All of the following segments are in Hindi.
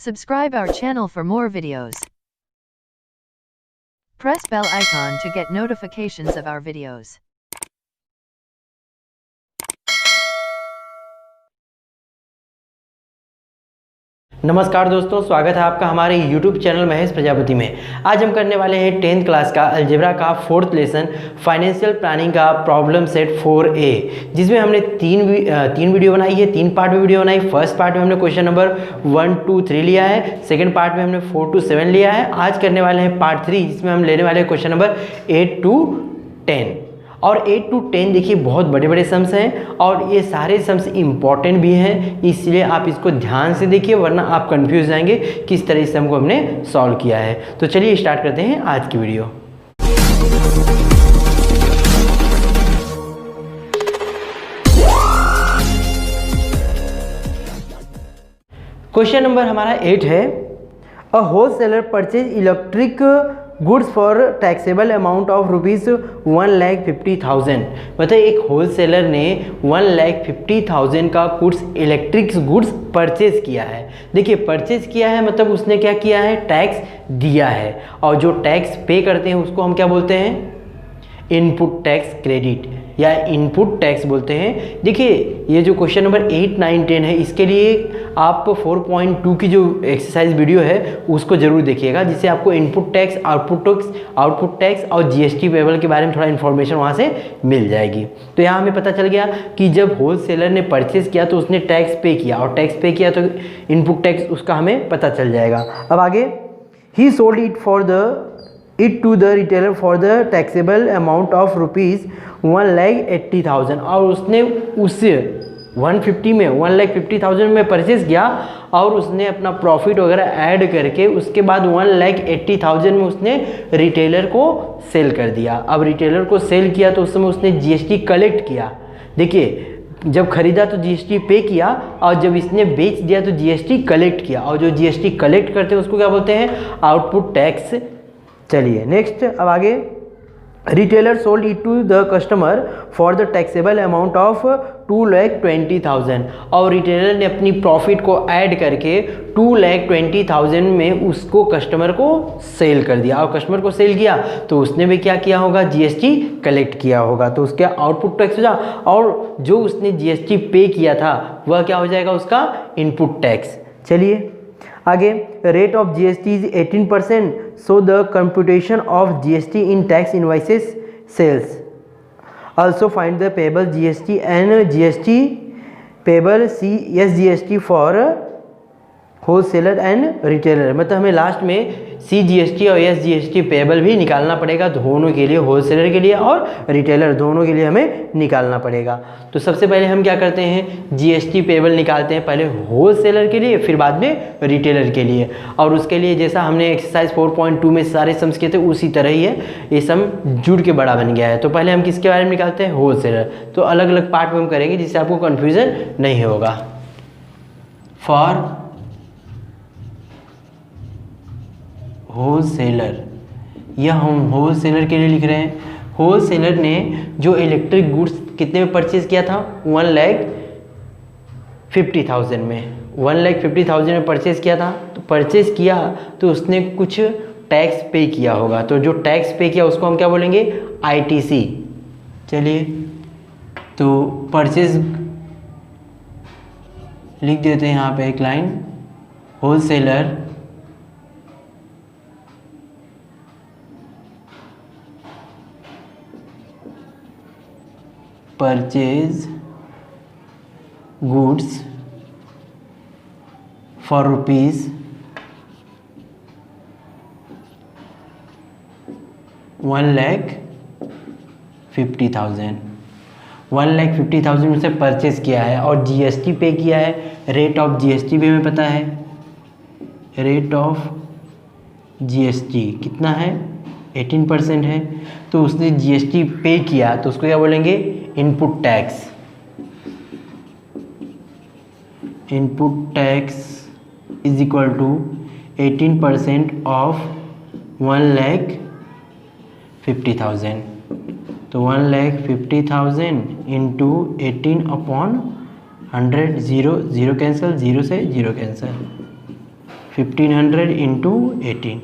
Subscribe our channel for more videos. Press bell icon to get notifications of our videos. नमस्कार दोस्तों, स्वागत है आपका हमारे YouTube चैनल महेश प्रजापति में। आज हम करने वाले हैं 10th क्लास का अलजेब्रा का 4th लेसन फाइनेंशियल प्लानिंग का प्रॉब्लम सेट 4A, जिसमें हमने तीन वीडियो बनाई है, 3 पार्ट में वीडियो बनाई। फर्स्ट पार्ट में हमने क्वेश्चन नंबर 1 2 3 लिया है, सेकंड पार्ट में हमने 4 to 7 लिया है। आज करने वाले हैं पार्ट 3, जिसमें हम लेने वाले हैं क्वेश्चन नंबर 8 to 10। और 8 to 10 देखिए बहुत बड़े बड़े सम्स हैं और ये सारे सम्स इम्पॉर्टेंट भी हैं, इसलिए आप इसको ध्यान से देखिए, वरना आप कंफ्यूज जाएंगे किस तरह इस सम को हमने सॉल्व किया है। तो चलिए स्टार्ट करते हैं आज की वीडियो। क्वेश्चन नंबर हमारा 8 है, अ wholesaler purchase electric goods for taxable amount of rupees 1,50,000। मतलब एक होलसेलर ने 1,50,000 का इलेक्ट्रिक गुड्स परचेज किया है। देखिए परचेज किया है मतलब उसने क्या किया है, टैक्स दिया है, और जो टैक्स पे करते हैं उसको हम क्या बोलते हैं, इनपुट टैक्स क्रेडिट या इनपुट टैक्स बोलते हैं। देखिए ये जो क्वेश्चन नंबर 8 9 10 है, इसके लिए आप 4.2 की जो एक्सरसाइज वीडियो है उसको जरूर देखिएगा, जिससे आपको इनपुट टैक्स, आउटपुट टैक्स और जीएसटी पेबल के बारे में थोड़ा इन्फॉर्मेशन वहाँ से मिल जाएगी। तो यहाँ हमें पता चल गया कि जब होलसेलर ने परचेज किया तो उसने टैक्स पे किया, और टैक्स पे किया तो इनपुट टैक्स उसका हमें पता चल जाएगा। अब आगे, he sold it to the retailer for the taxable amount of rupees 1,80,000, और उसने उस 150 में 1,50,000 में परचेज किया और उसने अपना प्रॉफिट वगैरह ऐड करके उसके बाद 1,80,000 में उसने रिटेलर को सेल कर दिया। अब रिटेलर को सेल किया तो उस समय उसने जीएसटी कलेक्ट किया। देखिए जब खरीदा तो जीएसटी पे किया, और जब इसने बेच दिया तो जीएसटी कलेक्ट किया, और जो जीएसटी कलेक्ट करते हैं उसको क्या बोलते हैं, आउटपुट टैक्स। चलिए नेक्स्ट, अब आगे, retailer sold it to the customer for the taxable amount of 2,20,000, और रिटेलर ने अपनी प्रॉफिट को ऐड करके 2,20,000 में उसको कस्टमर को सेल कर दिया, और कस्टमर को सेल किया तो उसने भी क्या किया होगा, जीएसटी कलेक्ट किया होगा, तो उसका आउटपुट टैक्स हो जाएगा, और जो उसने जीएसटी पे किया था वह क्या हो जाएगा, उसका इनपुट टैक्स। चलिए आगे, rate of GST is 18%, so the computation of GST in tax invoices sales. Also find the payable GST and GST payable CSGST for wholesaler and retailer. मतलब हमें लास्ट में CGST और SGST पेबल भी निकालना पड़ेगा, दोनों के लिए, होलसेलर के लिए और रिटेलर दोनों के लिए हमें निकालना पड़ेगा। तो सबसे पहले हम क्या करते हैं, जीएसटी पेबल निकालते हैं, पहले होलसेलर के लिए फिर बाद में रिटेलर के लिए। और उसके लिए जैसा हमने एक्सरसाइज 4.2 में सारे सम्स किए थे उसी तरह ही है, ये सम जुड़ के बड़ा बन गया है। तो पहले हम किसके बारे में निकालते हैं, होलसेलर। तो अलग अलग पार्ट में हम करेंगे जिससे आपको कन्फ्यूज़न नहीं होगा। फॉर होलसेलर, यह हम होलसेलर के लिए लिख रहे हैं। होलसेलर ने जो इलेक्ट्रिक गुड्स कितने में परचेज किया था, 1,50,000 में, 1,50,000 में परचेज किया था। तो परचेज किया तो उसने कुछ टैक्स पे किया होगा, तो जो टैक्स पे किया उसको हम क्या बोलेंगे, ITC। चलिए तो परचेज लिख देते हैं यहाँ पे एक line, wholesaler purchase goods for rupees 1,50,000, 1,50,000 में से परचेज किया है और जीएसटी पे किया है। रेट ऑफ जीएसटी भी हमें पता है, रेट ऑफ जीएसटी कितना है, 18% है। तो उसने जीएसटी पे किया तो उसको क्या बोलेंगे, input tax. Input tax is equal to 18% of 1,50,000। तो 1,50,000 इंटू 18/100, 0 0 कैंसिल, 0 से 0 कैंसिल, 1500 इंटू 18,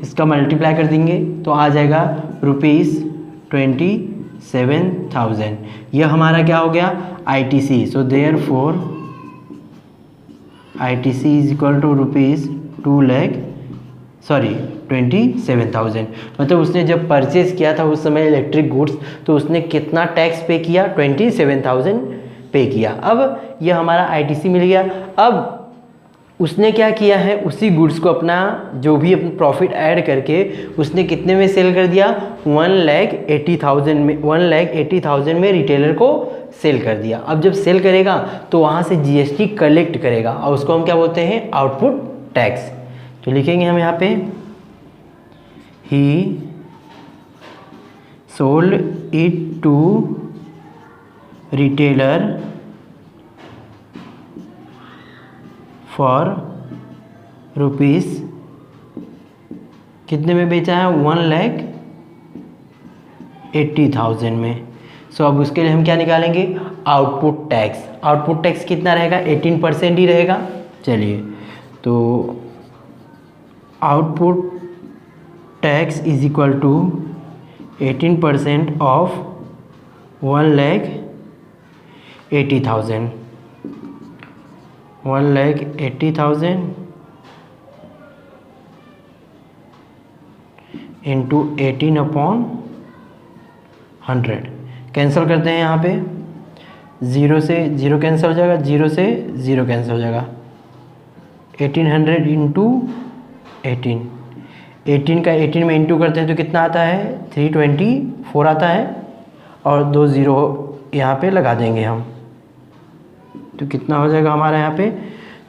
इसका मल्टीप्लाई कर देंगे तो आ जाएगा ₹27,000। यह हमारा क्या हो गया ITC। So therefore ITC is equal to ₹27,000। मतलब उसने जब परचेज किया था उस समय इलेक्ट्रिक गुड्स, तो उसने कितना टैक्स पे किया, 27,000 पे किया। अब यह हमारा ITC मिल गया। अब उसने क्या किया है, उसी गुड्स को अपना जो भी अपना प्रॉफिट ऐड करके उसने कितने में सेल कर दिया, 1,80,000 में, 1,80,000 में रिटेलर को सेल कर दिया। अब जब सेल करेगा तो वहाँ से GST कलेक्ट करेगा और उसको हम क्या बोलते हैं, आउटपुट टैक्स। तो लिखेंगे हम यहाँ पे he sold it to retailer for rupees, कितने में बेचा है, 1,80,000 में। सो अब उसके लिए हम क्या निकालेंगे, आउटपुट टैक्स। आउटपुट टैक्स कितना रहेगा, 18% ही रहेगा। चलिए, तो output tax is equal to 18% of 1,80,000, 1,80,000 into 18/100। Cancel करते हैं यहाँ पे, 0 से 0 कैंसिल हो जाएगा, 0 से 0 कैंसिल हो जाएगा। 1800 इंटू 18 का 18 में इंटू करते हैं तो कितना आता है, 324 आता है, और 2 0 यहाँ पे लगा देंगे हम, तो कितना हो जाएगा हमारा यहाँ पे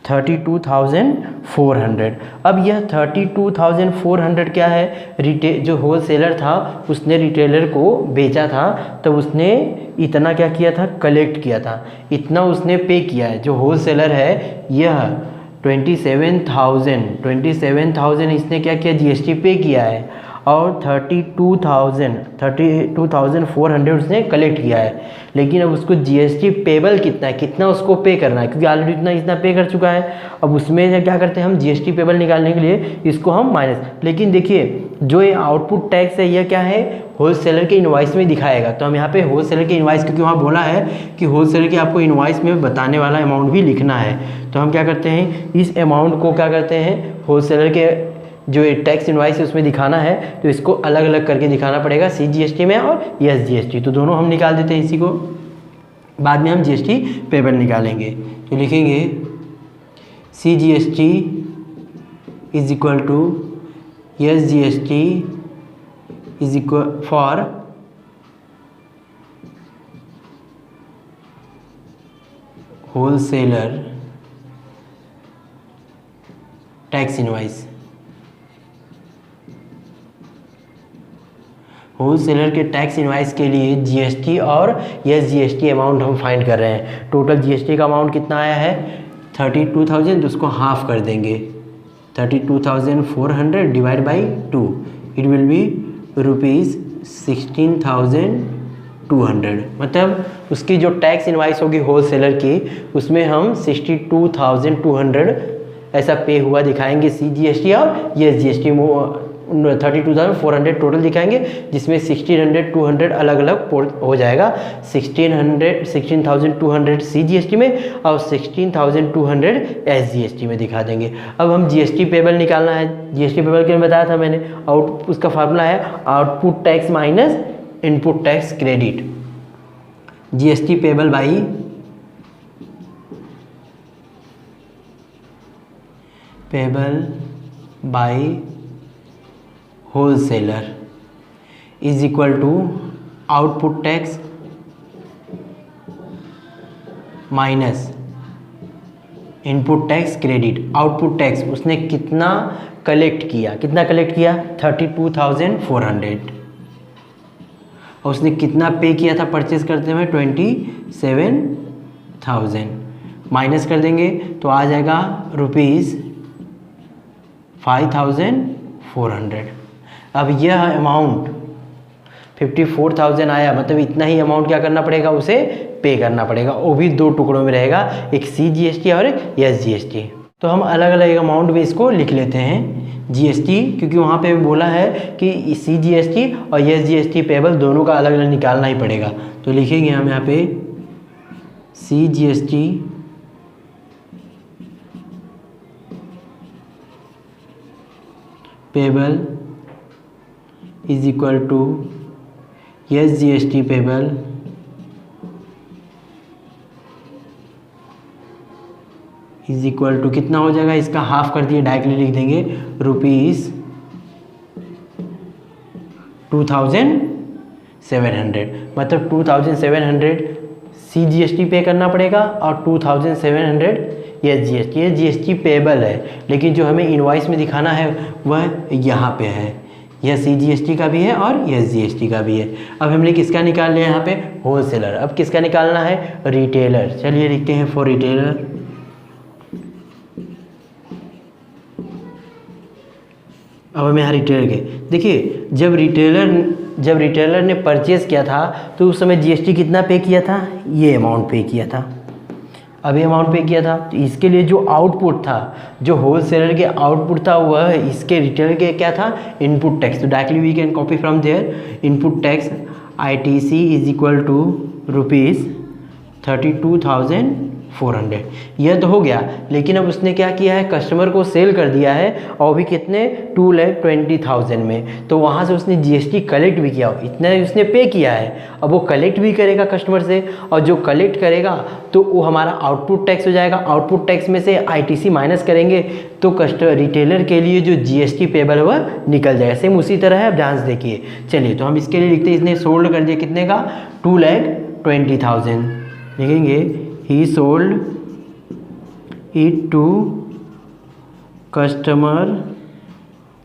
32,400। अब यह 32,400 क्या है, जो होल सेलर था उसने रिटेलर को बेचा था, तब उसने इतना क्या किया था, कलेक्ट किया था, इतना उसने पे किया है। जो होल सेलर है यह 27,000 इसने क्या किया, GST पे किया है, और 32,400 उसने कलेक्ट किया है। लेकिन अब उसको GST पेबल कितना है, कितना उसको पे करना है, क्योंकि ऑलरेडी इतना पे कर चुका है। अब उसमें क्या करते हैं हम, GST पेबल निकालने के लिए इसको हम माइनस। लेकिन देखिए जो ये आउटपुट टैक्स है यह क्या है, होल सेलर के इनवॉइस में दिखाएगा। तो हम यहाँ पे होल सेलर के इनवॉइस, क्योंकि वहाँ बोला है कि होल सेलर के आपको इनवॉइस में बताने वाला अमाउंट भी लिखना है, तो हम क्या करते हैं, इस अमाउंट को क्या करते हैं, होल सेलर के जो टैक्स इनवॉइस है उसमें दिखाना है, तो इसको अलग अलग करके दिखाना पड़ेगा, CGST में और SGST। तो दोनों हम निकाल देते हैं इसी को, बाद में हम GST पेबल निकालेंगे। तो लिखेंगे CGST is equal to SGST is equal for wholesaler tax invoice. Wholesaler के टैक्स इनवाइस के लिए GST और SGST अमाउंट हम फाइंड कर रहे हैं। टोटल GST का अमाउंट कितना आया है, 32,000, तो उसको हाफ कर देंगे, 32,400 divide by 2, it will be ₹16,200। मतलब उसकी जो टैक्स इनवाइस होगी होल सेलर की, उसमें हम 62,200 ऐसा पे हुआ दिखाएंगे CGST और SGST 32,400 टोटल दिखाएंगे, जिसमें 1,600 अलग अलग हो जाएगा, 16,200 CGST में और 16,200 SGST में दिखा देंगे। अब हम GST पेबल निकालना है। GST पेबल के लिए बताया था मैंने, उसका फार्मूला है output tax minus input tax credit. GST payable by wholesaler is equal to output tax minus input tax credit. Output tax उसने कितना कलेक्ट किया, 32,400, और उसने कितना पे किया था परचेज करते हुए, 27,000। माइनस कर देंगे तो आ जाएगा ₹5,400। अब यह अमाउंट 54,000 आया, मतलब इतना ही अमाउंट क्या करना पड़ेगा, उसे पे करना पड़ेगा। वो भी 2 टुकड़ों में रहेगा, एक CGST और एक SGST। तो हम अलग अलग अमाउंट में इसको लिख लेते हैं जीएसटी, क्योंकि वहाँ पे बोला है कि सीजीएसटी और एसजीएसटी पेबल दोनों का अलग अलग निकालना ही पड़ेगा। तो लिखेंगे हम यहाँ पे CGST payable is equal to SGST payable is equal to कितना हो जाएगा, इसका हाफ कर दिए डायरेक्टली लिख देंगे रुपीज़ 2700, मतलब 2700 सीजीएसटी पे करना पड़ेगा और 2700 ये जीएसटी पेबल है, लेकिन जो हमें इनवॉइस में दिखाना है वह यहाँ पे है। यह सीजीएसटी का भी है और एसजीएसटी का भी है। अब हमने किसका निकाल लिया यहाँ पे, होलसेलर। अब किसका निकालना है, रिटेलर। चलिए लिखते हैं फॉर रिटेलर। अब हमें यहाँ रिटेलर के देखिए, जब रिटेलर ने परचेज़ किया था तो उस समय जीएसटी कितना पे किया था, ये अमाउंट पे किया था। अब ये अमाउंट पे किया था तो इसके लिए जो आउटपुट था, जो होलसेलर के आउटपुट था, वह इसके रिटेलर के क्या था, इनपुट टैक्स। तो directly we can copy from there input tax ITC is equal to ₹32,400। यह तो हो गया, लेकिन अब उसने क्या किया है, कस्टमर को सेल कर दिया है और भी कितने, 2,20,000 में। तो वहाँ से उसने जीएसटी कलेक्ट भी किया, इतना उसने पे किया है। अब वो कलेक्ट भी करेगा कस्टमर से, और जो कलेक्ट करेगा तो वो हमारा आउटपुट टैक्स हो जाएगा। आउटपुट टैक्स में से आईटीसी माइनस करेंगे तो रिटेलर के लिए जो जीएसटी पेबल है वह निकल जाएगा। सेम उसी तरह है, अब ध्यान से देखिए। चलिए तो हम इसके लिए लिखते हैं, इसने सोल्ड कर दिया कितने का, 2,20,000। लिखेंगे he sold it to customer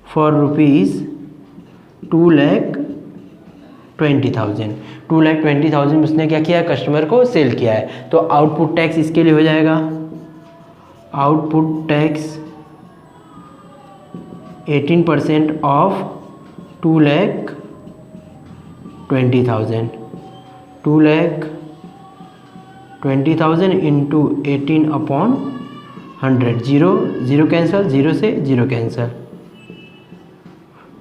for ₹2,20,000। 2,20,000 में उसने क्या किया, कस्टमर को सेल किया है। तो आउटपुट टैक्स इसके लिए हो जाएगा, output tax 18% of 2,20,000। 2,20,000 into 18/100। Zero cancel, zero से जीरो कैंसल,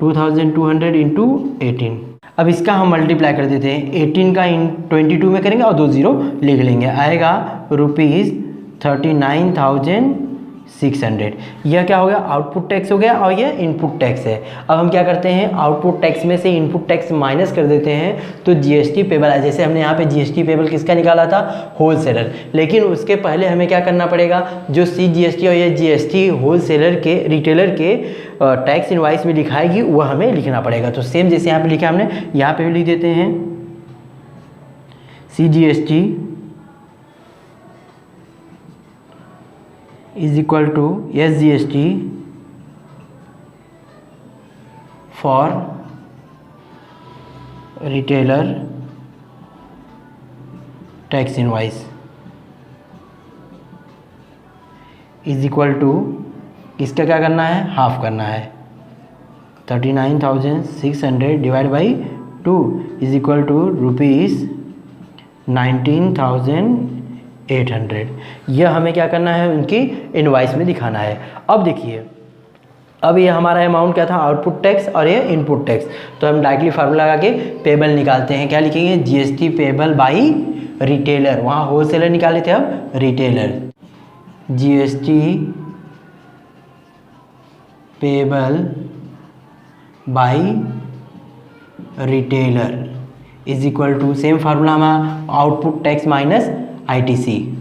2,200 इंटू 18। अब इसका हम मल्टीप्लाई कर देते हैं, 18 का 22 में करेंगे और 2 जीरो लिख लेंगे, आएगा ₹39,600। यह क्या हो गया, आउटपुट टैक्स हो गया और यह इनपुट टैक्स है। अब हम क्या करते हैं, आउटपुट टैक्स में से इनपुट टैक्स माइनस कर देते हैं तो जीएसटी पेबल है। जैसे हमने यहाँ पे जीएसटी पेबल किसका निकाला था, होलसेलर। लेकिन उसके पहले हमें क्या करना पड़ेगा, जो सीजीएसटी और ये जीएसटी होलसेलर के रिटेलर के टैक्स इनवाइस में लिखाएगी वह हमें लिखना पड़ेगा। तो सेम जैसे यहाँ पे लिखा हमने, यहाँ पे भी लिख देते हैं CGST is equal to SGST for retailer tax invoice is equal to, इसका क्या करना है, हाफ करना है। 39,600 divide by 2 is equal to ₹19,800। यह हमें क्या करना है, उनकी इनवाइस में दिखाना है। अब देखिए, अब ये हमारा अमाउंट क्या था, आउटपुट टैक्स और ये इनपुट टैक्स। तो हम डायरेक्टली फार्मूला लगा के पेबल निकालते हैं। क्या लिखेंगे, जीएसटी पेबल बाई रिटेलर। वहाँ होलसेलर निकाले थे, अब retailer. GST payable by retailer is equal to, same formula हमारा, output tax minus ITC.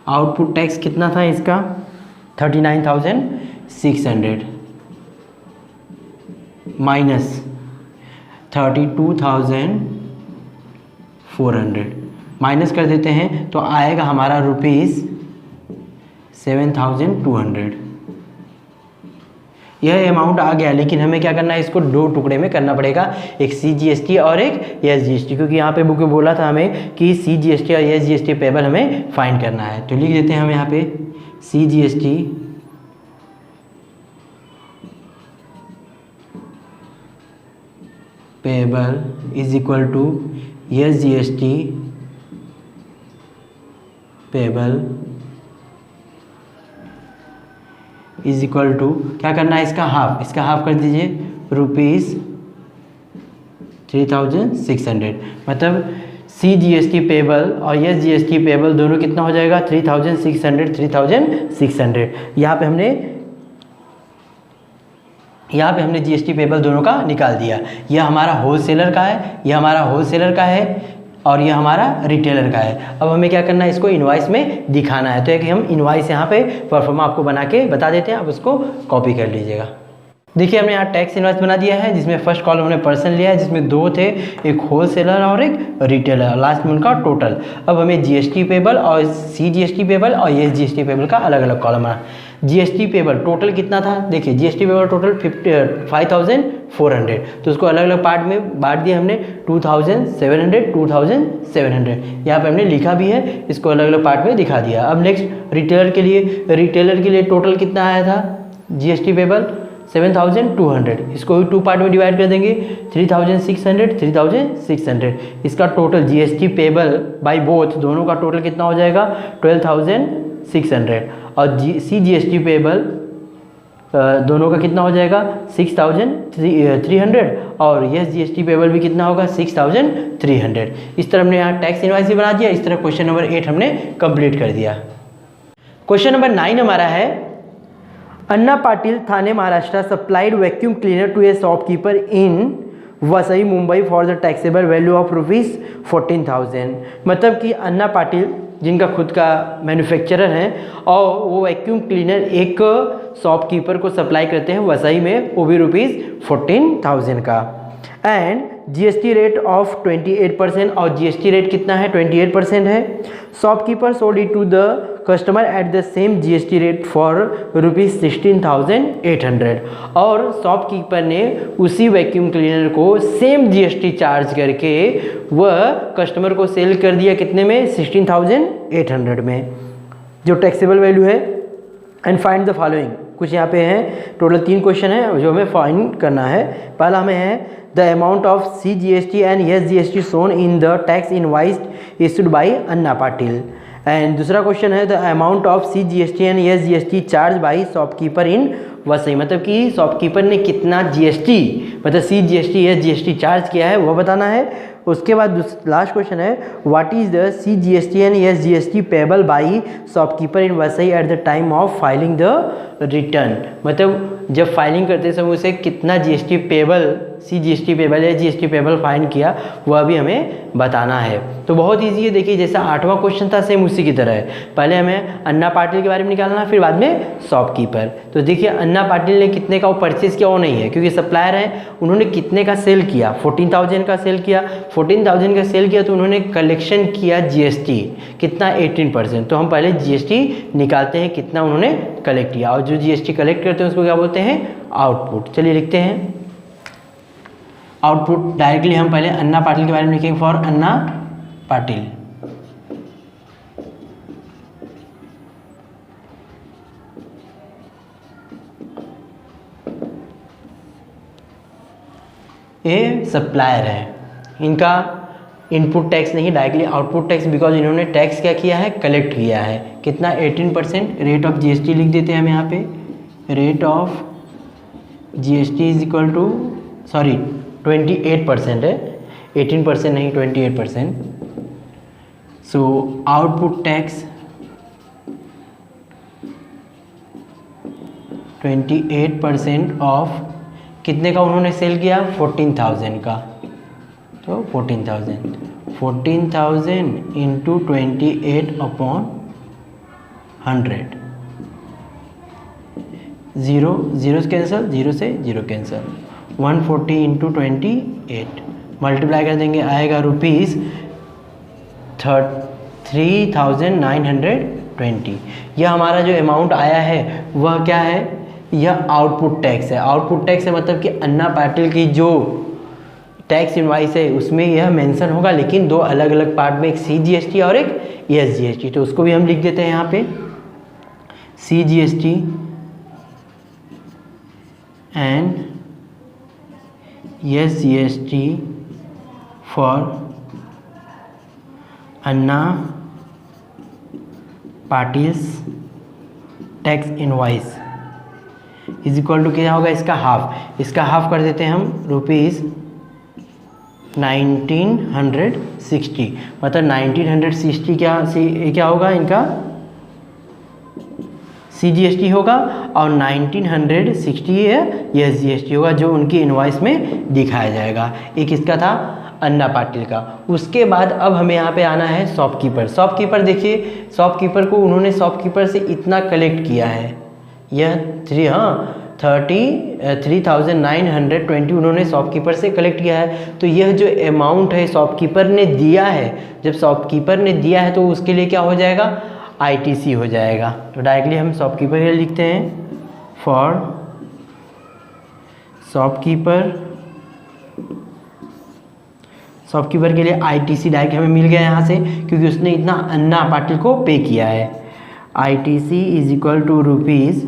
Output tax कितना था इसका, 39,600 माइनस 32,400, माइनस कर देते हैं तो आएगा हमारा ₹7,200। यह अमाउंट आ गया, लेकिन हमें क्या करना है, इसको दो टुकड़े में करना पड़ेगा, एक सीजीएसटी और एक एसजीएसटी, क्योंकि यहाँ पे बुक में बोला था हमें कि सीजीएसटी और एसजीएसटी पेबल हमें फाइंड करना है। तो लिख देते हैं हम यहाँ पे CGST payable is equal to S GST payable is equal to, क्या करना है, इसका हाफ कर दीजिए, ₹3600। मतलब CGST पेबल और यस GST पेबल दोनों कितना हो जाएगा, 3600। यहाँ पे हमने GST पेबल दोनों का निकाल दिया। यह हमारा होलसेलर का है, और यह हमारा रिटेलर का है। अब हमें क्या करना है, इसको इनवॉइस में दिखाना है। तो एक हम इनवॉइस यहाँ पे परफॉर्मा आपको बना के बता देते हैं, आप उसको कॉपी कर लीजिएगा। देखिए हमने यहाँ टैक्स इनवॉइस बना दिया है, जिसमें फर्स्ट कॉलम हमने पर्सन लिया है, जिसमें 2 थे, एक होलसेलर और एक रिटेलर, लास्ट में उनका टोटल। अब हमें GST पेबल और CGST पेबल और ये GST पेबल का अलग अलग कॉलम है। GST पेबल टोटल कितना था, देखिए GST पेबल टोटल 5400, तो उसको अलग अलग पार्ट में बांट दिया हमने, 2700 यहाँ पे हमने लिखा भी है, इसको अलग अलग पार्ट में दिखा दिया। अब नेक्स्ट रिटेलर के लिए टोटल कितना आया था, GST पेबल 7200, इसको भी 2 पार्ट में डिवाइड कर देंगे, 3600। इसका total GST payable by both दोनों का टोटल कितना हो जाएगा, 12600। और CGST पेबल दोनों का कितना हो जाएगा, 6300, और यस GST पेबल भी कितना होगा, 6300। इस तरह हमने यहाँ टैक्स इनवॉइस बना दिया। इस तरह क्वेश्चन नंबर 8 हमने कंप्लीट कर दिया। क्वेश्चन नंबर 9 हमारा है, Anna Patil Thane Maharashtra supplied vacuum cleaner to a shopkeeper in Vasai Mumbai for the taxable value of ₹14,000। मतलब कि अन्ना पाटिल जिनका खुद का मैन्युफैक्चरर है, और वो वैक्यूम क्लीनर एक शॉपकीपर को सप्लाई करते हैं वसई में, वो भी ₹14,000 का। एंड GST रेट ऑफ 28%, और GST रेट कितना है, 28% है। Shopkeeper sold it to the customer at the same GST rate for ₹16,800, और शॉपकीपर ने उसी वैक्यूम क्लीनर को सेम GST चार्ज करके वह कस्टमर को सेल कर दिया कितने में, 16,800 में, जो टैक्सेबल वैल्यू है। एंड फाइंड द फॉलोइंग, कुछ यहाँ पे हैं, टोटल 3 क्वेश्चन है जो हमें फाइंड करना है। पहला हमें है the amount of CGST and S GST shown in the tax invoiced issued by Anna Patil. And दूसरा क्वेश्चन है the amount of CGST and S GST charge by shopkeeper in Vasai. मतलब कि शॉपकीपर ने कितना GST, मतलब CGST यस GST चार्ज किया है, वह बताना है। उसके बाद लास्ट क्वेश्चन है what is the CGST and S GST payable by shopkeeper in Vasai eight the time of filing the return. मतलब जब फाइलिंग करते समय उसे कितना GST पेबल, CGST पेबल या GST पेबल फाइन किया, वह भी हमें बताना है। तो बहुत ईजी है। देखिए जैसा 8वां क्वेश्चन था सेम उसी की तरह है। पहले हमें अन्ना पाटिल के बारे में निकालना, फिर बाद में शॉपकीपर। तो देखिए अन्ना पाटिल ने कितने का वो परचेज़ किया, वो नहीं है क्योंकि सप्लायर हैं, उन्होंने कितने का सेल किया, 14,000 का सेल किया। 14,000 का सेल किया तो उन्होंने कलेक्शन किया GST कितना, 18%। तो हम पहले GST निकालते हैं कितना उन्होंने कलेक्ट किया, और जो GST कलेक्ट करते हैं उसको क्या बोलते हैं, आउटपुट। चलिए लिखते हैं आउटपुट। डायरेक्टली हम पहले अन्ना पाटिल के बारे में लिखेंगे, फॉर अन्ना पाटिल। ये सप्लायर है, इनका इनपुट टैक्स नहीं, डायरेक्टली आउटपुट टैक्स, बिकॉज इन्होंने टैक्स क्या किया है, कलेक्ट किया है कितना, 18%। रेट ऑफ GST लिख देते हैं हम यहाँ पे, rate of GST is equal to, sorry 28% है, 18% नहीं 28%। सो आउटपुट टैक्स 28% ऑफ कितने का उन्होंने सेल किया, 14,000 का। तो 14,000 इंटू 28/100, 0 0 कैंसिल, 0 से 0 कैंसिल, 140 इंटू 28 मल्टीप्लाई कर देंगे, आएगा ₹3,920। यह हमारा जो अमाउंट आया है वह क्या है, यह आउटपुट टैक्स है। आउटपुट टैक्स है मतलब कि अन्ना पाटिल की जो टैक्स इनवाइस है उसमें यह मेंशन होगा, लेकिन 2 अलग अलग पार्ट में, एक CGST और एक यस GST। तो उसको भी हम लिख देते हैं यहाँ पे, CGST and S GST for Anna Patil's tax invoice is equal to क्या होगा, इसका हाफ, इसका हाफ कर देते हैं हम रुपीज़ 1960, मतलब 1960 क्या होगा इनका CGST होगा और 1960 यह GST होगा जो उनकी इनवॉइस में दिखाया जाएगा। एक इसका था अन्ना पाटिल का। उसके बाद अब हमें यहाँ पे आना है शॉपकीपर। शॉपकीपर देखिए, शॉपकीपर को उन्होंने शॉपकीपर से इतना कलेक्ट किया है, यह 33,920 उन्होंने शॉपकीपर से कलेक्ट किया है। तो यह जो अमाउंट है शॉपकीपर ने दिया है, जब शॉपकीपर ने दिया है तो उसके लिए क्या हो जाएगा, ITC हो जाएगा। तो डायरेक्टली हम शॉपकीपर के लिए लिखते हैं, फॉर शॉपकीपर के लिए ITC डायरेक्ट हमें मिल गया यहाँ से, क्योंकि उसने इतना अन्ना पाटिल को पे किया है। ITC is equal to rupees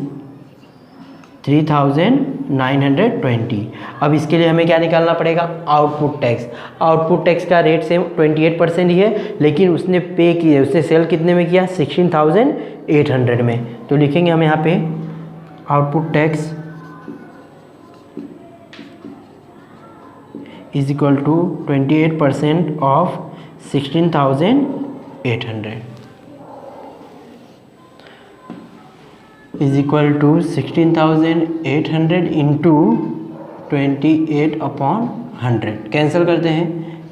3,920। अब इसके लिए हमें क्या निकालना पड़ेगा, आउटपुट टैक्स। आउटपुट टैक्स का रेट सेम 28% ही है, लेकिन उसने पे किया, उसने सेल कितने में किया, 16,800 में। तो लिखेंगे हम यहाँ पे output tax is equal to 28% of 16,800 is equal to 16,800 into 28/100। Cancel करते हैं,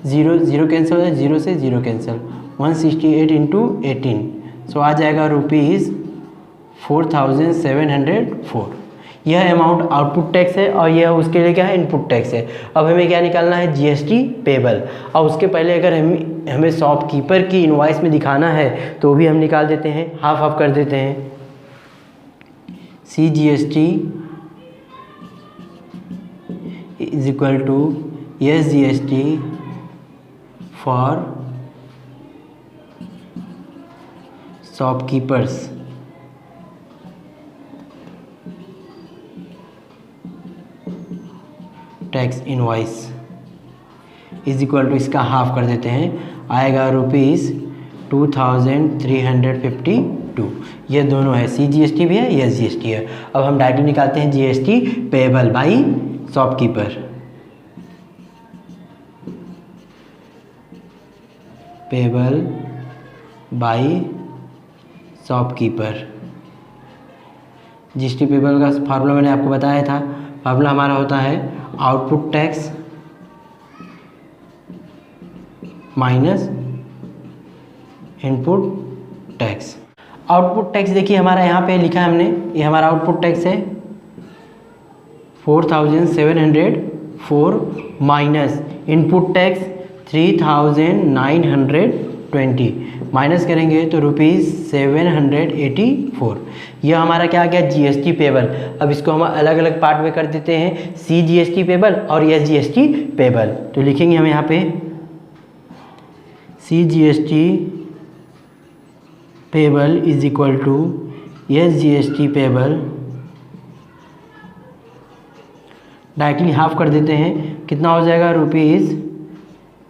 0 कैंसिल हो जाए, 0 से 0 कैंसिल, 168 इंटू 18, सो आ जाएगा रुपीज़ 4,704। यह अमाउंट आउटपुट टैक्स है और यह उसके लिए क्या है, इनपुट टैक्स है। अब हमें क्या निकालना है, GST पेबल। और उसके पहले अगर हमें शॉपकीपर की इनवॉइस में दिखाना है तो भी हम निकाल देते हैं, हाफ हाफ कर देते हैं। CGST is equal to SGST for shopkeeper's tax invoice is equal to, इसका हाफ कर देते हैं, आएगा रुपीज़ 2,352। ये दोनों है, CGST भी है, यह GST है। अब हम डायरेक्टली निकालते हैं GST payable by shopkeeper. Payable by shopkeeper. GST payable का फार्मूला मैंने आपको बताया था। फार्मूला हमारा होता है output tax minus input tax. Output tax देखिए हमारा यहाँ पे लिखा है हमने, ये हमारा आउटपुट टैक्स है 4,704 माइनस इनपुट टैक्स 3,920, माइनस करेंगे तो रुपीज़ 784। यह हमारा क्या आ गया, GST पेबल। अब इसको हम अलग अलग पार्ट में कर देते हैं, CGST पेबल और SGST पेबल। तो लिखेंगे हम यहाँ पे CGST payable is equal to SGST payable, directly half कर देते हैं, कितना हो जाएगा, रुपीज़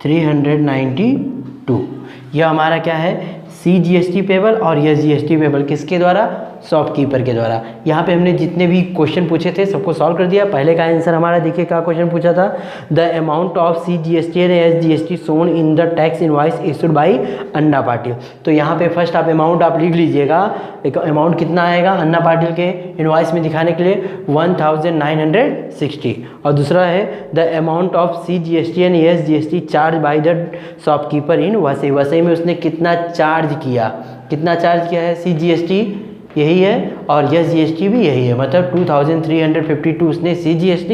392। यह हमारा क्या है, CGST पेबल और यह GST पेबल किसके द्वारा, शॉपकीपर के द्वारा। यहाँ पे हमने जितने भी क्वेश्चन पूछे थे सबको सॉल्व कर दिया। पहले का आंसर हमारा देखिए क्या क्वेश्चन पूछा था, the amount of CGST and SGST shown in the tax invoice issued by Anna Patil. तो यहाँ पे फर्स्ट आप अमाउंट आप लिख लीजिएगा, एक अमाउंट कितना आएगा अन्ना पाटिल के इनवॉइस में दिखाने के लिए 1,960, और दूसरा है the amount of CGST and SGST charge by the shopkeeper in Vasai. Vasai में उसने कितना चार्ज किया, कितना चार्ज किया है, CGST यही है और यह GST भी यही है, मतलब 2,352 उसने CGST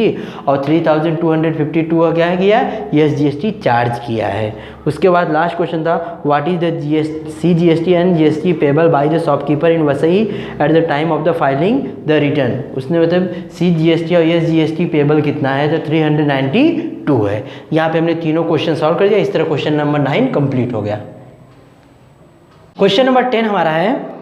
और 3,252 क्या है किया, यह GST चार्ज किया है। उसके बाद लास्ट क्वेश्चन था, what is the CGST and GST payable by the shopkeeper in Vasai eight the time of the filing the return. उसने मतलब CGST और यह GST पेबल कितना है, तो 392 है। यहाँ पे हमने तीनों क्वेश्चन सॉल्व कर दिया। इस तरह क्वेश्चन नंबर 9 कंप्लीट हो गया। क्वेश्चन नंबर 10 हमारा है,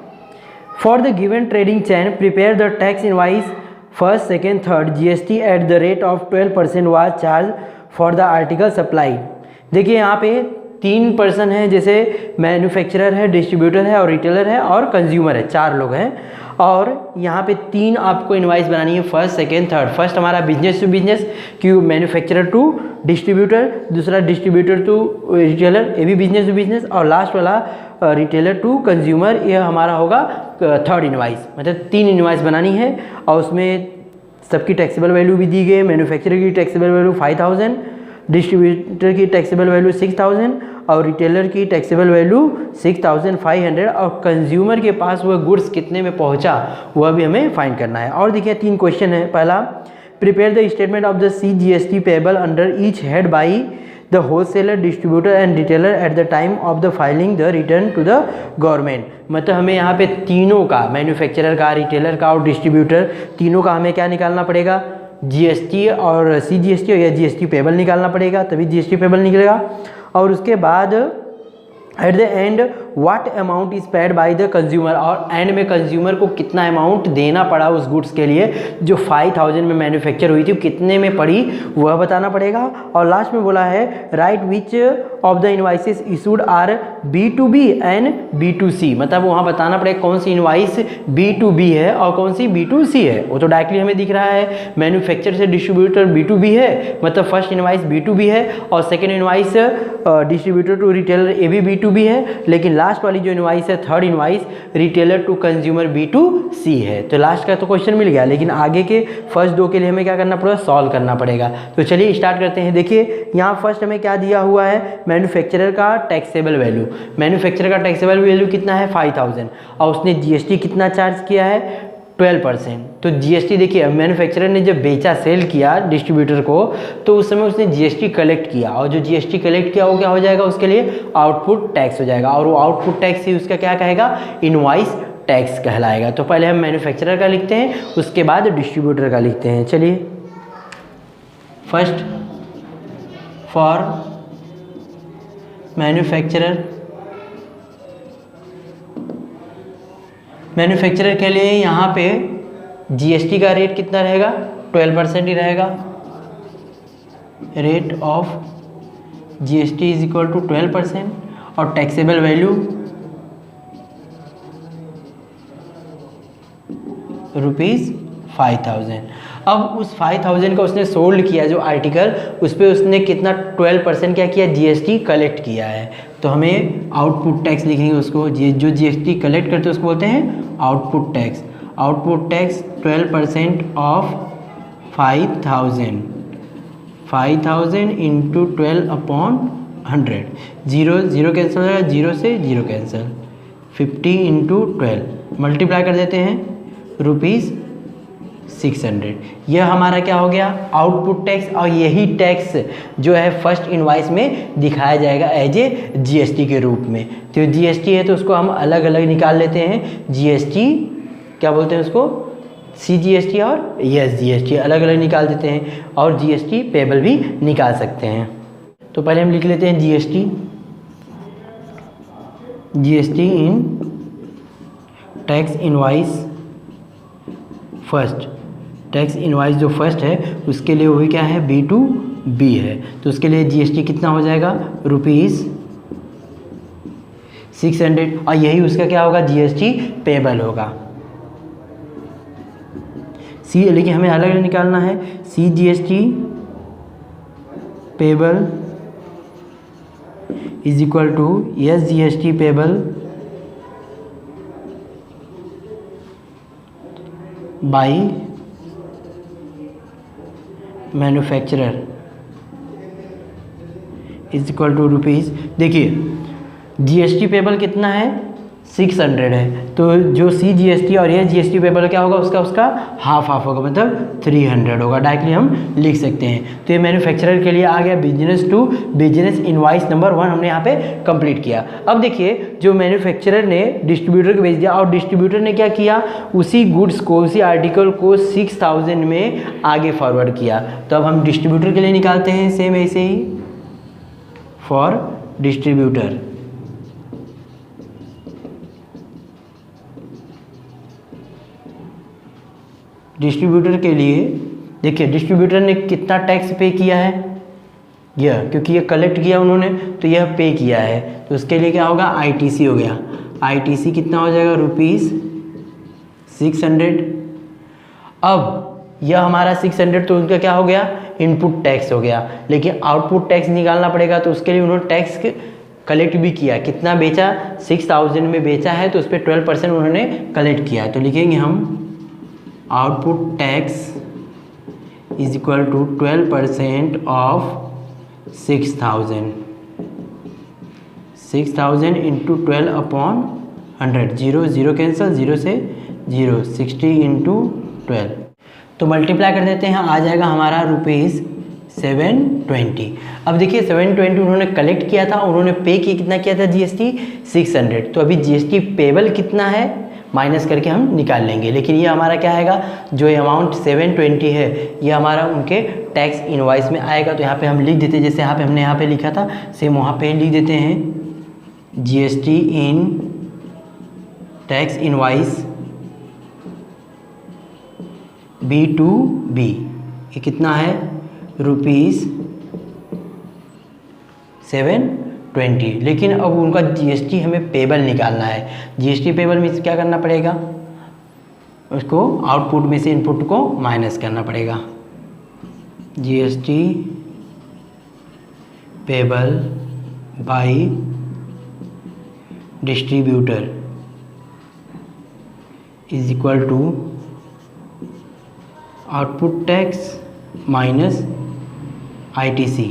For the given trading chain, prepare the tax invoice first, second, third. GST at the rate of 12% was charged for the article supplied. देखिए यहाँ पे 3 पर्सन हैं, जैसे मैन्युफैक्चरर है, डिस्ट्रीब्यूटर है और रिटेलर है और कंज्यूमर है, 4 लोग हैं। और यहाँ पे 3 आपको इनवाइस बनानी है, फर्स्ट सेकेंड थर्ड। फर्स्ट हमारा बिजनेस टू बिजनेस, क्यों मैन्युफैक्चरर टू डिस्ट्रीब्यूटर, दूसरा डिस्ट्रीब्यूटर टू रिटेलर, ये भी बिजनेस टू बिजनेस, और लास्ट वाला रिटेलर टू कंज्यूमर, ये हमारा होगा थर्ड इनवाइस। मतलब 3 इनवाइस बनानी है और उसमें सबकी टैक्सेबल वैल्यू भी दी गई है। मैन्युफैक्चरर की टैक्सेबल वैल्यू 5000, डिस्ट्रीब्यूटर की टैक्सेबल वैल्यू 6000 और रिटेलर की टैक्सेबल वैल्यू 6500 और कंज्यूमर के पास वह गुड्स कितने में पहुंचा वह भी हमें फाइंड करना है। और देखिए 3 क्वेश्चन है। पहला, prepare the statement of the CGST payable under each head by the wholesaler, distributor and retailer at the time of the filing the return to the government. मतलब हमें यहाँ पे तीनों का, मैन्युफैक्चरर का, रिटेलर का और डिस्ट्रीब्यूटर, तीनों का हमें क्या निकालना पड़ेगा, GST और CGST या GST पेबल निकालना पड़ेगा, तभी GST पेबल निकलेगा। और उसके बाद at the end what amount is paid by the consumer, और एंड में कंज्यूमर को कितना अमाउंट देना पड़ा उस गुड्स के लिए जो 5000 में मैन्युफैक्चर हुई थी, कितने में पड़ी वह बताना पड़ेगा। और लास्ट में बोला है right which of the invoices issued are B2B and B2C, मतलब वहाँ बताना पड़ेगा कौन सी इनवाइस B2B है और कौन सी B2C है। वो तो डायरेक्टली हमें दिख रहा है, मैन्युफैक्चर से डिस्ट्रीब्यूटर B2B है, मतलब फर्स्ट इनवाइस B2B है और second invoice distributor to retailer ये भी B2B है, लेकिन लास्ट वाली जो इनवाइस है third invoice retailer to consumer B2C है। तो लास्ट का तो क्वेश्चन मिल गया, लेकिन आगे के फर्स्ट 2 के लिए हमें क्या करना पड़ेगा, सॉल्व करना पड़ेगा। तो चलिए स्टार्ट करते हैं। देखिए यहाँ फर्स्ट हमें क्या दिया हुआ है, मैन्युफैक्चरर का टैक्सेबल वैल्यू। मैन्युफैक्चरर का टैक्सेबल वैल्यू कितना है 5000 और उसने GST कितना चार्ज किया है 12%। तो GST देखिए, मैन्युफैक्चरर ने जब बेचा, सेल किया डिस्ट्रीब्यूटर को, तो उस समय उसने GST कलेक्ट किया और जो GST कलेक्ट किया वो क्या हो जाएगा, उसके लिए आउटपुट टैक्स हो जाएगा और वो आउटपुट टैक्स ही उसका क्या कहेगा, इनवाइस टैक्स कहलाएगा। तो पहले हम मैन्युफैक्चरर का लिखते हैं, उसके बाद डिस्ट्रीब्यूटर का लिखते हैं। चलिए, फर्स्ट फॉर मैन्युफैक्चरर, मैन्युफैक्चरर के लिए यहाँ पे GST का रेट कितना रहेगा, 12% ही रहेगा। Rate of GST is equal to 12% और टैक्सेबल वैल्यू ₹5000। अब उस 5000 का उसने सोल्ड किया जो आर्टिकल, उस पर उसने कितना 12% क्या किया, GST कलेक्ट किया है। तो हमें आउटपुट टैक्स लिखेंगे उसको, जो GST कलेक्ट करते हैं उसको बोलते हैं output tax. Output tax 12% of 5000 into 12/100। 0 cancel हो जाएगा, 0 से 0 कैंसिल, 50 इंटू 12 मल्टीप्लाई कर देते हैं, ₹600। यह हमारा क्या हो गया, आउटपुट टैक्स। और यही टैक्स जो है फर्स्ट इनवाइस में दिखाया जाएगा एज ए GST के रूप में। तो GST है तो उसको हम अलग अलग निकाल लेते हैं। GST क्या बोलते हैं उसको, CGST और SGST अलग अलग निकाल देते हैं और GST पेबल भी निकाल सकते हैं। तो पहले हम लिख लेते हैं GST इन tax invoice first. Tax invoice जो फर्स्ट है उसके लिए वही क्या है, B2B है, तो उसके लिए GST कितना हो जाएगा, ₹600 और यही उसका क्या होगा, GST पेबल होगा। लेकिन हमें अलग अलग निकालना है, CGST payable is equal to SGST payable by manufacturer is equal to ₹। देखिए GST पेबल कितना है, 600 है, तो जो CGST और ये GST पेबल क्या होगा, उसका हाफ होगा, मतलब 300 होगा। डायरेक्टली हम लिख सकते हैं। तो ये मैन्युफैक्चरर के लिए आ गया business to business invoice number 1 हमने यहाँ पे कंप्लीट किया। अब देखिए जो मैन्युफैक्चरर ने डिस्ट्रीब्यूटर को भेज दिया और डिस्ट्रीब्यूटर ने क्या किया, उसी गुड्स को, उसी आर्टिकल को 6000 में आगे फॉरवर्ड किया। तो अब हम डिस्ट्रीब्यूटर के लिए निकालते हैं, सेम ऐसे ही फॉर डिस्ट्रीब्यूटर। डिस्ट्रीब्यूटर के लिए देखिए डिस्ट्रीब्यूटर ने कितना टैक्स पे किया है, यह, क्योंकि ये कलेक्ट किया उन्होंने तो यह पे किया है, तो उसके लिए क्या होगा, ITC हो गया। ITC कितना हो जाएगा, ₹600। अब यह हमारा 600 तो उनका क्या हो गया, इनपुट टैक्स हो गया, लेकिन आउटपुट टैक्स निकालना पड़ेगा, तो उसके लिए उन्होंने टैक्स कलेक्ट भी किया। कितना बेचा, 6000 में बेचा है, तो उस पर 12% उन्होंने कलेक्ट किया। तो लिखेंगे हम output tax is equal to 12% of 6000 into 12/100। 0 0 cancel, 0 से 0, 60 इंटू 12, तो मल्टीप्लाई कर देते हैं, आ जाएगा हमारा ₹720। अब देखिए 720 उन्होंने कलेक्ट किया था, उन्होंने पे कितना किया था GST 600। तो अभी GST पेबल कितना है माइनस करके हम निकाल लेंगे, लेकिन ये हमारा क्या आएगा, जो अमाउंट 720 है ये हमारा उनके टैक्स इनवॉइस में आएगा। तो यहाँ पे हम लिख देते हैं, जैसे हमने यहाँ पे लिखा था सेम वहाँ पे लिख देते हैं, GST इन टैक्स इनवॉइस B2B, ये कितना है, ₹720। लेकिन अब उनका GST हमें पेबल निकालना है। GST पेबल में क्या करना पड़ेगा, उसको आउटपुट में से इनपुट को माइनस करना पड़ेगा। GST payable by distributor is equal to output tax minus ITC।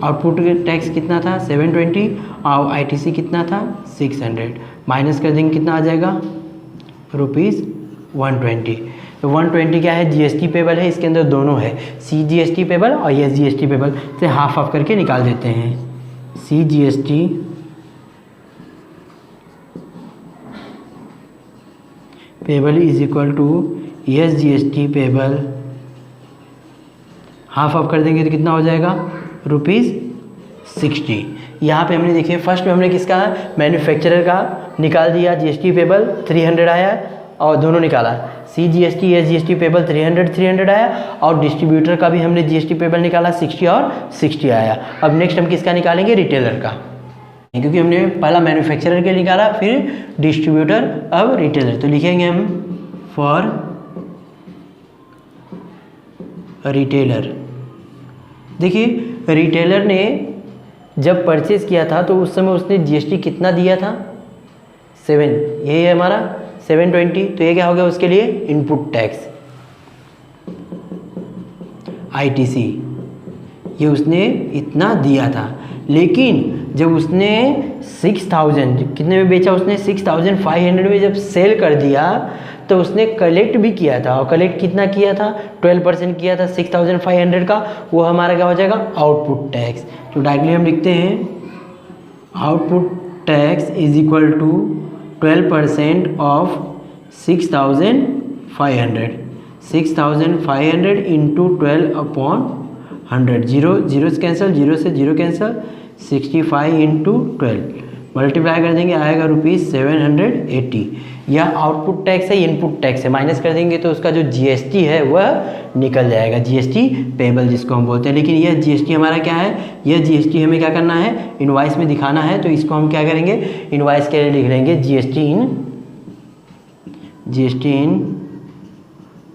Output tax कितना था 720 और ITC कितना था 600, माइनस कर देंगे कितना आ जाएगा, ₹120। तो 120 क्या है, GST पेबल है, इसके अंदर दोनों है, CGST पेबल और ये GST पेबल से हाफ ऑफ करके निकाल देते हैं। CGST payable is equal to SGST payable, half of कर देंगे तो कितना हो जाएगा, ₹60। यहाँ पे हमने देखिए फर्स्ट में हमने किसका मैन्युफैक्चरर का निकाल दिया, GST पेबल 300 आया और दोनों निकाला, CGST SGST पेबल 300 आया, और डिस्ट्रीब्यूटर का भी हमने GST पेबल निकाला 60 और 60 आया। अब नेक्स्ट हम किसका निकालेंगे, रिटेलर का, क्योंकि हमने पहला मैन्युफैक्चरर के निकाला फिर डिस्ट्रीब्यूटर अब रिटेलर। तो लिखेंगे हम फॉर रिटेलर। देखिए रिटेलर ने जब परचेज किया था तो उस समय उसने GST कितना दिया था, 7, यही है हमारा 720। तो ये क्या हो गया उसके लिए, इनपुट टैक्स ITC, ये उसने इतना दिया था। लेकिन जब उसने 6000 कितने में बेचा, उसने 6500 में जब सेल कर दिया तो उसने कलेक्ट भी किया था, और कलेक्ट कितना किया था, 12% किया था 6500 का, वो हमारा क्या हो जाएगा, आउटपुट टैक्स। तो डायरेक्टली हम लिखते हैं output tax is equal to 12% of 6500 into 12/100। 0 0 से कैंसिल, 0 से 0 कैंसिल, 65 इंटू 12 मल्टीप्लाई कर देंगे, आएगा ₹780। यह आउटपुट टैक्स है, इनपुट टैक्स है, माइनस कर देंगे तो उसका जो GST है वह निकल जाएगा, GST पेबल जिसको हम बोलते हैं। लेकिन यह GST हमारा क्या है, यह GST हमें क्या करना है, इनवॉइस में दिखाना है, तो इसको हम क्या करेंगे, इनवॉइस के लिए लिख लेंगे GST इन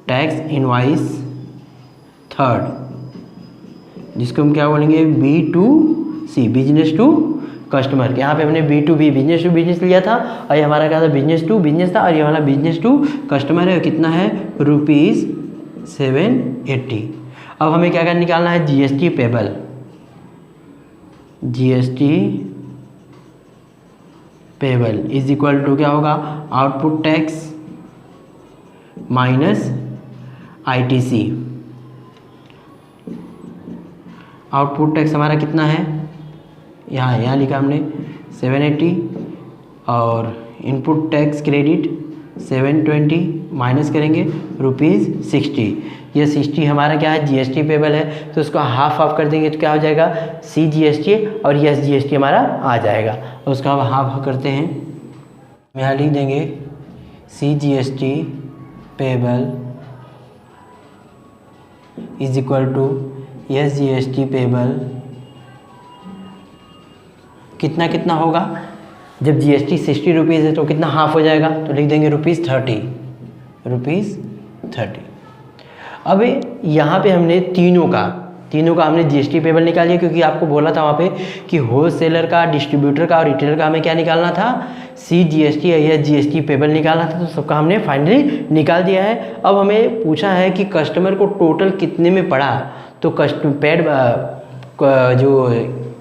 टैक्स इनवॉइस थर्ड, जिसको हम क्या बोलेंगे, B2C, बिजनेस टू कस्टमर। यहाँ पे हमने B2B, बिजनेस टू बिजनेस लिया था, और ये हमारा क्या था, बिजनेस टू बिजनेस था, और ये हमारा बिजनेस टू कस्टमर है, कितना है, ₹780। अब हमें क्या करना, निकालना है GST payable, GST payable is equal to क्या होगा, output tax minus ITC। Output tax हमारा कितना है, यहाँ लिखा हमने 780, और इनपुट टैक्स क्रेडिट 720 माइनस करेंगे ₹60। ये 60 हमारा क्या है, GST पेबल है, तो उसको हाफ ऑफ कर देंगे तो क्या हो जाएगा, CGST, और ये SGST हमारा आ जाएगा। उसका हम हाफ करते हैं, यहाँ लिख देंगे CGST payable is equal to S GST payable कितना कितना होगा, जब GST 60 रुपीज़ है तो कितना हाफ हो जाएगा, तो लिख देंगे ₹30। अब यहाँ पे हमने तीनों का हमने GST पेबल निकाल लिया, क्योंकि आपको बोला था वहाँ पे कि होल सेलर का, डिस्ट्रीब्यूटर का और रिटेलर का हमें क्या निकालना था, CGST या GST पेबल निकालना था। तो सबका हमने फाइनली निकाल दिया है। अब हमें पूछा है कि कस्टमर को टोटल कितने में पड़ा, तो पेड जो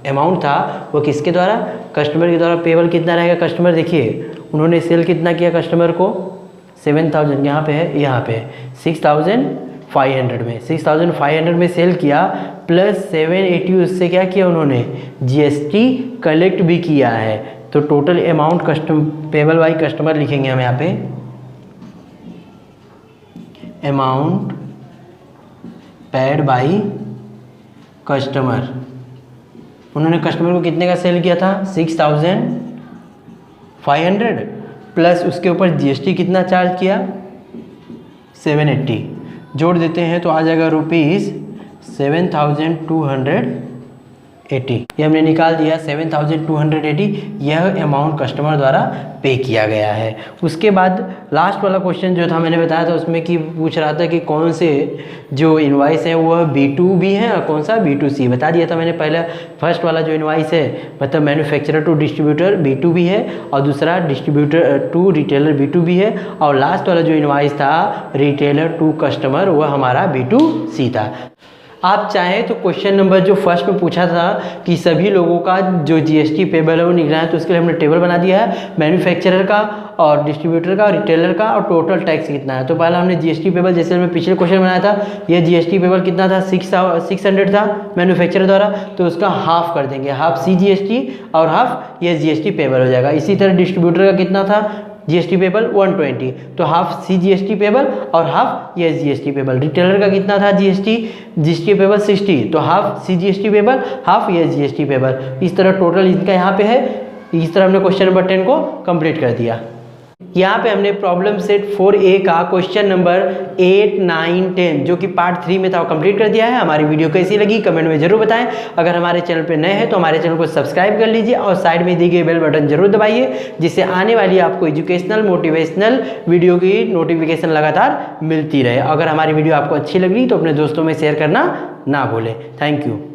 अमाउंट था वो किसके द्वारा, कस्टमर के द्वारा पेबल कितना रहेगा। कस्टमर देखिए उन्होंने सेल कितना किया कस्टमर को 7000, यहाँ पे है 6500 में सेल किया, प्लस 780 उससे क्या किया उन्होंने, GST कलेक्ट भी किया है। तो total amount payable by customer लिखेंगे हम यहाँ पे, अमाउंट पेड बाई कस्टमर। उन्होंने कस्टमर को कितने का सेल किया था, 6500, प्लस उसके ऊपर GST कितना चार्ज किया, 780, जोड़ देते हैं तो आ जाएगा ₹7280। ये हमने निकाल दिया 7280, यह अमाउंट कस्टमर द्वारा पे किया गया है। उसके बाद लास्ट वाला क्वेश्चन जो था मैंने बताया था उसमें कि पूछ रहा था कि कौन से जो इनवाइस है वह B2B है और कौन सा B2C। बता दिया था मैंने पहले, फर्स्ट वाला जो इनवाइस है मतलब मैन्युफैक्चरर टू डिस्ट्रीब्यूटर B2B है और दूसरा डिस्ट्रीब्यूटर टू रिटेलर B2B है, और लास्ट वाला जो इनवाइस था रिटेलर टू कस्टमर वह हमारा B2C था। आप चाहें तो क्वेश्चन नंबर जो फर्स्ट में पूछा था कि सभी लोगों का जो GST पेबल है वो निकलना है, तो उसके लिए हमने टेबल बना दिया है, मैन्युफैक्चरर का और डिस्ट्रीब्यूटर का और रिटेलर का और टोटल टैक्स कितना है। तो पहला हमने GST पेबल, जैसे हमने पिछले क्वेश्चन बनाया था, ये GST पेबल कितना था, 600 था मैन्युफैक्चरर द्वारा, तो उसका हाफ कर देंगे, हाफ CGST और हाफ ये GST पेबल हो जाएगा। इसी तरह डिस्ट्रीब्यूटर का कितना था GST पेबल 120, तो हाफ CGST पेबल और हाफ ये GST पेबल। रिटेलर का कितना था GST पेबल 60, तो हाफ CGST पेबल हाफ ये GST पेबल। इस तरह टोटल इनका यहाँ पे है। इस तरह हमने क्वेश्चन नंबर 10 को कंप्लीट कर दिया। यहाँ पे हमने प्रॉब्लम सेट 4A का क्वेश्चन नंबर 8, 9, 10 जो कि पार्ट 3 में था वो कंप्लीट कर दिया है। हमारी वीडियो कैसी लगी कमेंट में जरूर बताएं। अगर हमारे चैनल पे नए हैं तो हमारे चैनल को सब्सक्राइब कर लीजिए और साइड में दी गई बेल बटन जरूर दबाइए, जिससे आने वाली आपको एजुकेशनल मोटिवेशनल वीडियो की नोटिफिकेशन लगातार मिलती रहे। अगर हमारी वीडियो आपको अच्छी लगी तो अपने दोस्तों में शेयर करना ना भूलें। Thank you.